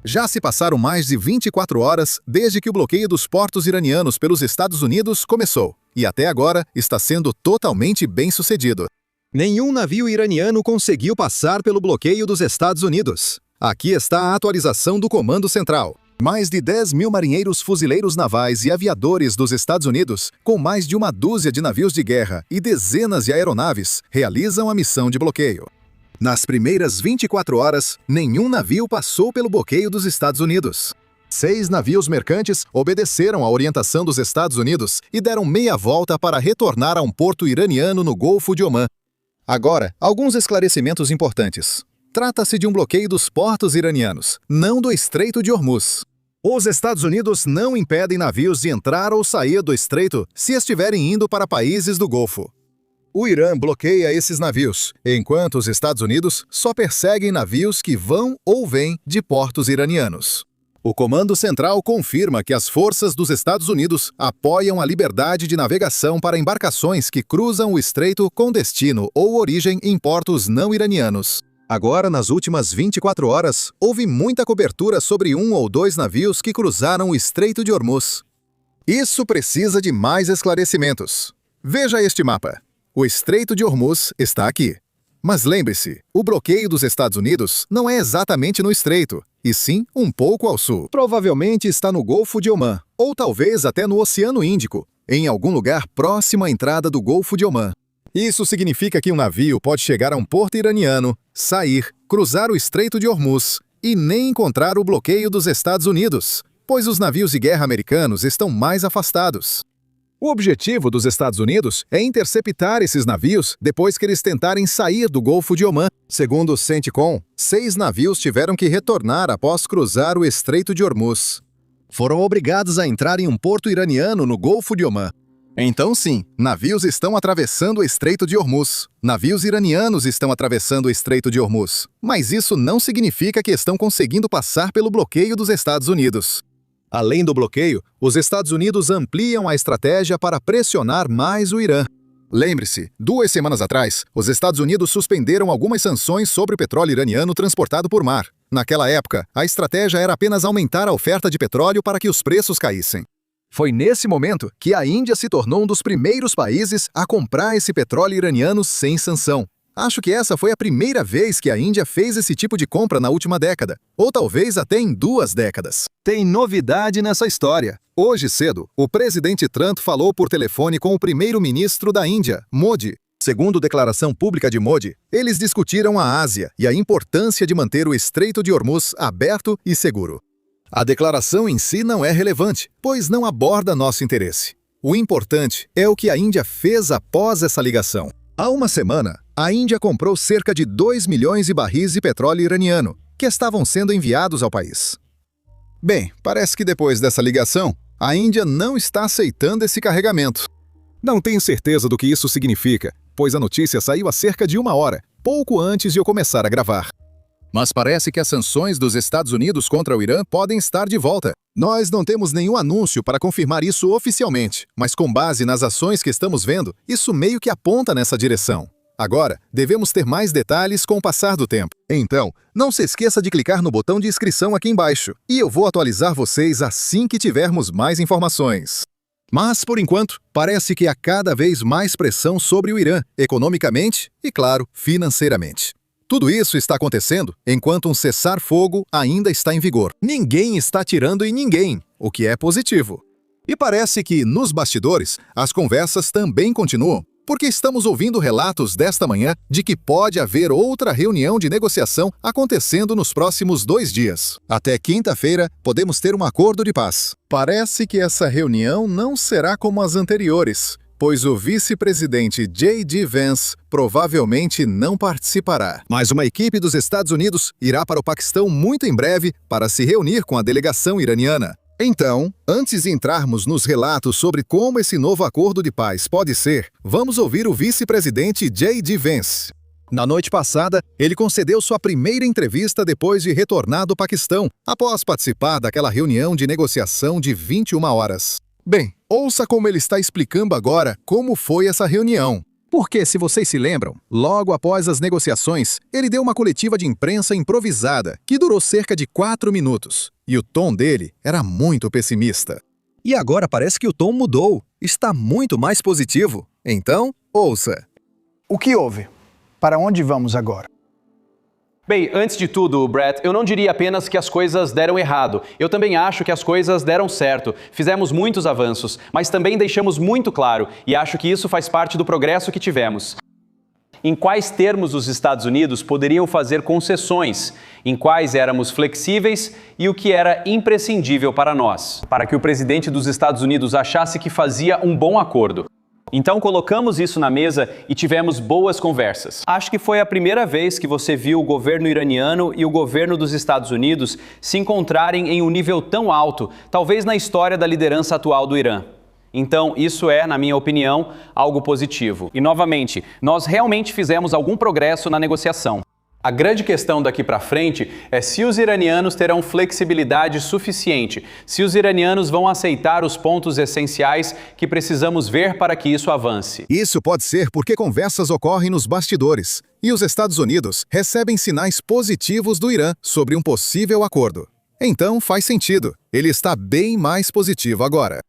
Já se passaram mais de 24 horas desde que o bloqueio dos portos iranianos pelos Estados Unidos começou, e até agora está sendo totalmente bem-sucedido. Nenhum navio iraniano conseguiu passar pelo bloqueio dos Estados Unidos. Aqui está a atualização do Comando Central. Mais de 10 mil marinheiros fuzileiros navais e aviadores dos Estados Unidos, com mais de uma dúzia de navios de guerra e dezenas de aeronaves, realizam a missão de bloqueio. Nas primeiras 24 horas, nenhum navio passou pelo bloqueio dos Estados Unidos. 6 navios mercantes obedeceram à orientação dos Estados Unidos e deram meia volta para retornar a um porto iraniano no Golfo de Omã. Agora, alguns esclarecimentos importantes. Trata-se de um bloqueio dos portos iranianos, não do Estreito de Hormuz. Os Estados Unidos não impedem navios de entrar ou sair do estreito se estiverem indo para países do Golfo. O Irã bloqueia esses navios, enquanto os Estados Unidos só perseguem navios que vão ou vêm de portos iranianos. O Comando Central confirma que as forças dos Estados Unidos apoiam a liberdade de navegação para embarcações que cruzam o estreito com destino ou origem em portos não iranianos. Agora, nas últimas 24 horas, houve muita cobertura sobre 1 ou 2 navios que cruzaram o Estreito de Hormuz. Isso precisa de mais esclarecimentos. Veja este mapa. O Estreito de Hormuz está aqui. Mas lembre-se, o bloqueio dos Estados Unidos não é exatamente no estreito, e sim um pouco ao sul. Provavelmente está no Golfo de Omã, ou talvez até no Oceano Índico, em algum lugar próximo à entrada do Golfo de Omã. Isso significa que um navio pode chegar a um porto iraniano, sair, cruzar o Estreito de Hormuz e nem encontrar o bloqueio dos Estados Unidos, pois os navios de guerra americanos estão mais afastados. O objetivo dos Estados Unidos é interceptar esses navios depois que eles tentarem sair do Golfo de Omã. Segundo o CENTCOM, 6 navios tiveram que retornar após cruzar o Estreito de Hormuz. Foram obrigados a entrar em um porto iraniano no Golfo de Omã. Então sim, navios estão atravessando o Estreito de Hormuz. Navios iranianos estão atravessando o Estreito de Hormuz. Mas isso não significa que estão conseguindo passar pelo bloqueio dos Estados Unidos. Além do bloqueio, os Estados Unidos ampliam a estratégia para pressionar mais o Irã. Lembre-se, 2 semanas atrás, os Estados Unidos suspenderam algumas sanções sobre o petróleo iraniano transportado por mar. Naquela época, a estratégia era apenas aumentar a oferta de petróleo para que os preços caíssem. Foi nesse momento que a Índia se tornou um dos primeiros países a comprar esse petróleo iraniano sem sanção. Acho que essa foi a primeira vez que a Índia fez esse tipo de compra na última década, ou talvez até em 2 décadas. Tem novidade nessa história. Hoje cedo, o presidente Trump falou por telefone com o primeiro-ministro da Índia, Modi. Segundo declaração pública de Modi, eles discutiram a Ásia e a importância de manter o Estreito de Hormuz aberto e seguro. A declaração em si não é relevante, pois não aborda nosso interesse. O importante é o que a Índia fez após essa ligação. Há uma semana, a Índia comprou cerca de 2 milhões de barris de petróleo iraniano, que estavam sendo enviados ao país. Bem, parece que depois dessa ligação, a Índia não está aceitando esse carregamento. Não tenho certeza do que isso significa, pois a notícia saiu há cerca de 1 hora, pouco antes de eu começar a gravar. Mas parece que as sanções dos Estados Unidos contra o Irã podem estar de volta. Nós não temos nenhum anúncio para confirmar isso oficialmente, mas com base nas ações que estamos vendo, isso meio que aponta nessa direção. Agora, devemos ter mais detalhes com o passar do tempo. Então, não se esqueça de clicar no botão de inscrição aqui embaixo, e eu vou atualizar vocês assim que tivermos mais informações. Mas, por enquanto, parece que há cada vez mais pressão sobre o Irã, economicamente e, claro, financeiramente. Tudo isso está acontecendo enquanto um cessar-fogo ainda está em vigor. Ninguém está atirando em ninguém, o que é positivo. E parece que, nos bastidores, as conversas também continuam, porque estamos ouvindo relatos desta manhã de que pode haver outra reunião de negociação acontecendo nos próximos 2 dias. Até quinta-feira, podemos ter um acordo de paz. Parece que essa reunião não será como as anteriores, pois o vice-presidente J.D. Vance provavelmente não participará. Mas uma equipe dos Estados Unidos irá para o Paquistão muito em breve para se reunir com a delegação iraniana. Então, antes de entrarmos nos relatos sobre como esse novo acordo de paz pode ser, vamos ouvir o vice-presidente J.D. Vance. Na noite passada, ele concedeu sua primeira entrevista depois de retornar do Paquistão, após participar daquela reunião de negociação de 21 horas. Bem, ouça como ele está explicando agora como foi essa reunião. Porque, se vocês se lembram, logo após as negociações, ele deu uma coletiva de imprensa improvisada, que durou cerca de 4 minutos. E o tom dele era muito pessimista. E agora parece que o tom mudou. Está muito mais positivo. Então, ouça. O que houve? Para onde vamos agora? Bem, antes de tudo, Brett, eu não diria apenas que as coisas deram errado. Eu também acho que as coisas deram certo. Fizemos muitos avanços, mas também deixamos muito claro, e acho que isso faz parte do progresso que tivemos. Em quais termos os Estados Unidos poderiam fazer concessões, em quais éramos flexíveis e o que era imprescindível para nós, para que o presidente dos Estados Unidos achasse que fazia um bom acordo. Então colocamos isso na mesa e tivemos boas conversas. Acho que foi a primeira vez que você viu o governo iraniano e o governo dos Estados Unidos se encontrarem em um nível tão alto, talvez na história da liderança atual do Irã. Então, isso é, na minha opinião, algo positivo. E, novamente, nós realmente fizemos algum progresso na negociação. A grande questão daqui para frente é se os iranianos terão flexibilidade suficiente, se os iranianos vão aceitar os pontos essenciais que precisamos ver para que isso avance. Isso pode ser porque conversas ocorrem nos bastidores e os Estados Unidos recebem sinais positivos do Irã sobre um possível acordo. Então faz sentido, ele está bem mais positivo agora.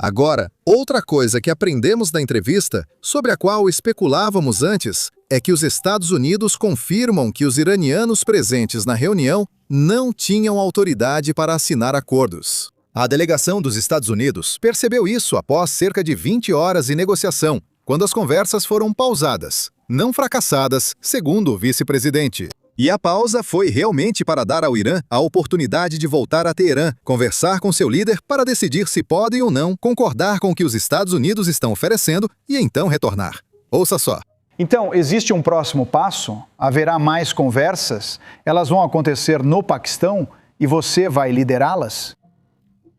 Agora, outra coisa que aprendemos da entrevista, sobre a qual especulávamos antes, é que os Estados Unidos confirmam que os iranianos presentes na reunião não tinham autoridade para assinar acordos. A delegação dos Estados Unidos percebeu isso após cerca de 20 horas de negociação, quando as conversas foram pausadas, não fracassadas, segundo o vice-presidente. E a pausa foi realmente para dar ao Irã a oportunidade de voltar a Teherã, conversar com seu líder para decidir se podem ou não concordar com o que os Estados Unidos estão oferecendo e então retornar. Ouça só. Então, existe um próximo passo? Haverá mais conversas? Elas vão acontecer no Paquistão e você vai liderá-las?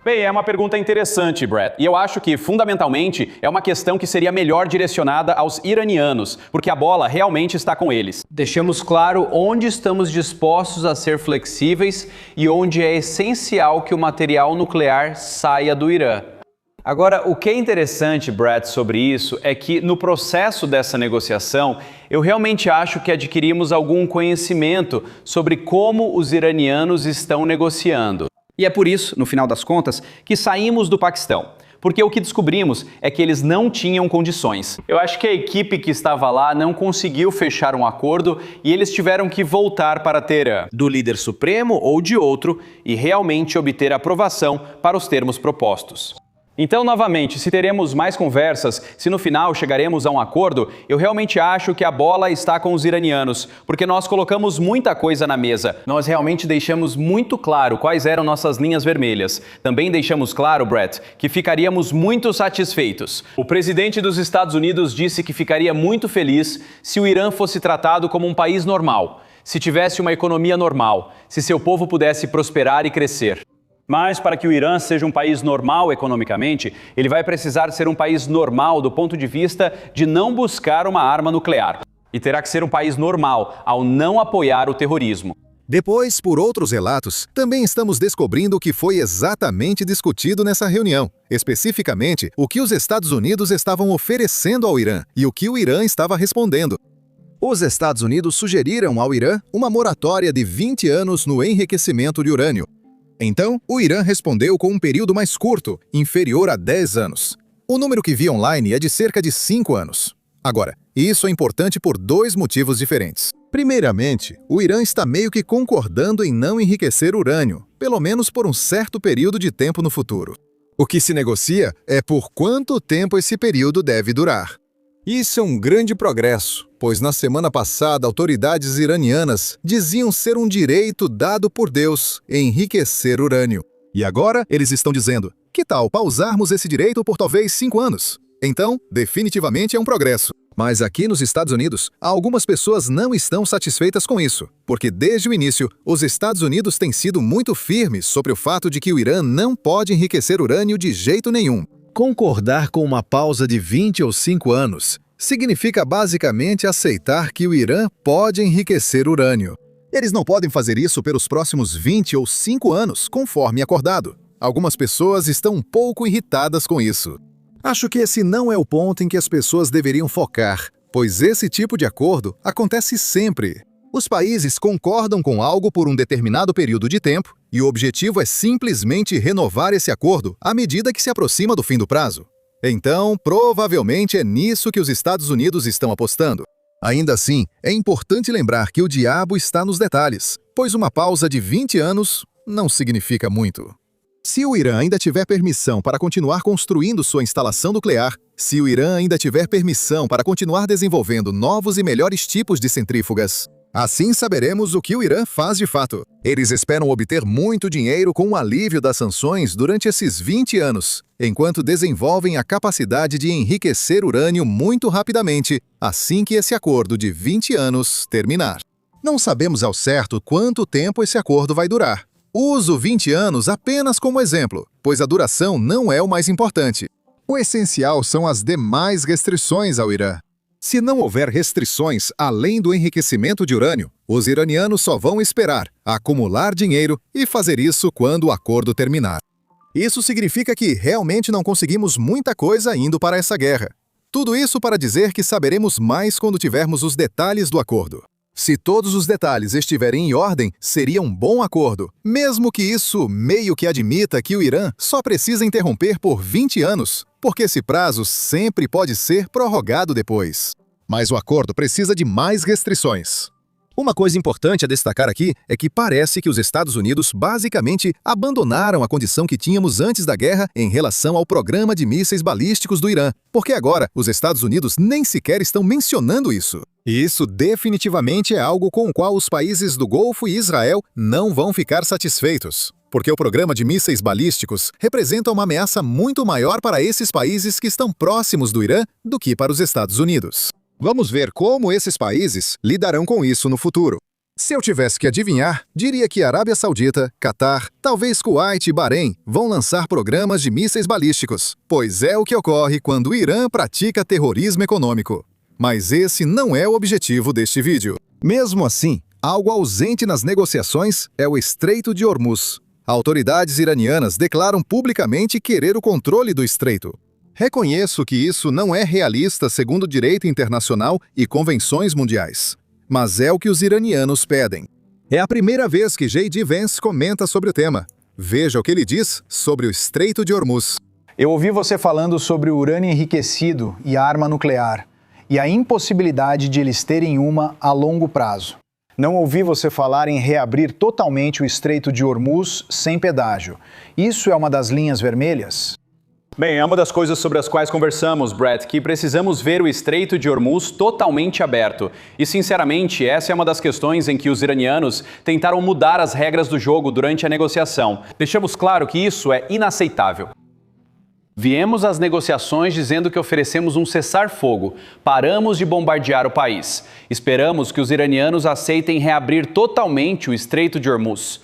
Bem, é uma pergunta interessante, Brett. E eu acho que, fundamentalmente, é uma questão que seria melhor direcionada aos iranianos, porque a bola realmente está com eles. Deixemos claro onde estamos dispostos a ser flexíveis e onde é essencial que o material nuclear saia do Irã. Agora, o que é interessante, Brett, sobre isso é que no processo dessa negociação, eu realmente acho que adquirimos algum conhecimento sobre como os iranianos estão negociando. E é por isso, no final das contas, que saímos do Paquistão. Porque o que descobrimos é que eles não tinham condições. Eu acho que a equipe que estava lá não conseguiu fechar um acordo e eles tiveram que voltar para Teherã, do líder supremo ou de outro, e realmente obter aprovação para os termos propostos. Então, novamente, se teremos mais conversas, se no final chegaremos a um acordo, eu realmente acho que a bola está com os iranianos, porque nós colocamos muita coisa na mesa. Nós realmente deixamos muito claro quais eram nossas linhas vermelhas. Também deixamos claro, Brett, que ficaríamos muito satisfeitos. O presidente dos Estados Unidos disse que ficaria muito feliz se o Irã fosse tratado como um país normal, se tivesse uma economia normal, se seu povo pudesse prosperar e crescer. Mas para que o Irã seja um país normal economicamente, ele vai precisar ser um país normal do ponto de vista de não buscar uma arma nuclear. E terá que ser um país normal ao não apoiar o terrorismo. Depois, por outros relatos, também estamos descobrindo o que foi exatamente discutido nessa reunião. Especificamente, o que os Estados Unidos estavam oferecendo ao Irã e o que o Irã estava respondendo. Os Estados Unidos sugeriram ao Irã uma moratória de 20 anos no enriquecimento de urânio. Então, o Irã respondeu com um período mais curto, inferior a 10 anos. O número que vi online é de cerca de 5 anos. Agora, isso é importante por 2 motivos diferentes. Primeiramente, o Irã está meio que concordando em não enriquecer urânio, pelo menos por um certo período de tempo no futuro. O que se negocia é por quanto tempo esse período deve durar. Isso é um grande progresso, pois na semana passada autoridades iranianas diziam ser um direito dado por Deus enriquecer urânio. E agora eles estão dizendo, que tal pausarmos esse direito por talvez 5 anos? Então, definitivamente é um progresso. Mas aqui nos Estados Unidos, algumas pessoas não estão satisfeitas com isso, porque desde o início, os Estados Unidos têm sido muito firmes sobre o fato de que o Irã não pode enriquecer urânio de jeito nenhum. Concordar com uma pausa de 20 ou 5 anos significa basicamente aceitar que o Irã pode enriquecer urânio. Eles não podem fazer isso pelos próximos 20 ou 5 anos, conforme acordado. Algumas pessoas estão um pouco irritadas com isso. Acho que esse não é o ponto em que as pessoas deveriam focar, pois esse tipo de acordo acontece sempre. Os países concordam com algo por um determinado período de tempo e o objetivo é simplesmente renovar esse acordo à medida que se aproxima do fim do prazo. Então, provavelmente é nisso que os Estados Unidos estão apostando. Ainda assim, é importante lembrar que o diabo está nos detalhes, pois uma pausa de 20 anos não significa muito. Se o Irã ainda tiver permissão para continuar construindo sua instalação nuclear, se o Irã ainda tiver permissão para continuar desenvolvendo novos e melhores tipos de centrífugas, assim saberemos o que o Irã faz de fato. Eles esperam obter muito dinheiro com o alívio das sanções durante esses 20 anos, enquanto desenvolvem a capacidade de enriquecer urânio muito rapidamente, assim que esse acordo de 20 anos terminar. Não sabemos ao certo quanto tempo esse acordo vai durar. Uso 20 anos apenas como exemplo, pois a duração não é o mais importante. O essencial são as demais restrições ao Irã. Se não houver restrições além do enriquecimento de urânio, os iranianos só vão esperar, acumular dinheiro e fazer isso quando o acordo terminar. Isso significa que realmente não conseguimos muita coisa indo para essa guerra. Tudo isso para dizer que saberemos mais quando tivermos os detalhes do acordo. Se todos os detalhes estiverem em ordem, seria um bom acordo, mesmo que isso meio que admita que o Irã só precisa interromper por 20 anos, porque esse prazo sempre pode ser prorrogado depois. Mas o acordo precisa de mais restrições. Uma coisa importante a destacar aqui é que parece que os Estados Unidos basicamente abandonaram a condição que tínhamos antes da guerra em relação ao programa de mísseis balísticos do Irã, porque agora os Estados Unidos nem sequer estão mencionando isso. E isso definitivamente é algo com o qual os países do Golfo e Israel não vão ficar satisfeitos, porque o programa de mísseis balísticos representa uma ameaça muito maior para esses países que estão próximos do Irã do que para os Estados Unidos. Vamos ver como esses países lidarão com isso no futuro. Se eu tivesse que adivinhar, diria que Arábia Saudita, Catar, talvez Kuwait e Bahrein vão lançar programas de mísseis balísticos, pois é o que ocorre quando o Irã pratica terrorismo econômico. Mas esse não é o objetivo deste vídeo. Mesmo assim, algo ausente nas negociações é o Estreito de Hormuz. Autoridades iranianas declaram publicamente querer o controle do estreito. Reconheço que isso não é realista segundo o direito internacional e convenções mundiais, mas é o que os iranianos pedem. É a primeira vez que J.D. Vance comenta sobre o tema. Veja o que ele diz sobre o Estreito de Hormuz. Eu ouvi você falando sobre o urânio enriquecido e a arma nuclear, e a impossibilidade de eles terem uma a longo prazo. Não ouvi você falar em reabrir totalmente o Estreito de Hormuz sem pedágio. Isso é uma das linhas vermelhas? Bem, é uma das coisas sobre as quais conversamos, Brett, que precisamos ver o Estreito de Hormuz totalmente aberto. E, sinceramente, essa é uma das questões em que os iranianos tentaram mudar as regras do jogo durante a negociação. Deixamos claro que isso é inaceitável. Viemos às negociações dizendo que oferecemos um cessar-fogo. Paramos de bombardear o país. Esperamos que os iranianos aceitem reabrir totalmente o Estreito de Hormuz.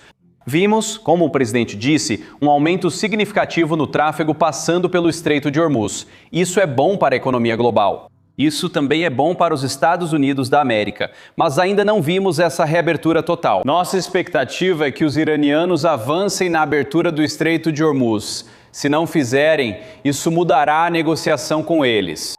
Vimos, como o presidente disse, um aumento significativo no tráfego passando pelo Estreito de Hormuz. Isso é bom para a economia global. Isso também é bom para os Estados Unidos da América, mas ainda não vimos essa reabertura total. Nossa expectativa é que os iranianos avancem na abertura do Estreito de Hormuz. Se não fizerem, isso mudará a negociação com eles.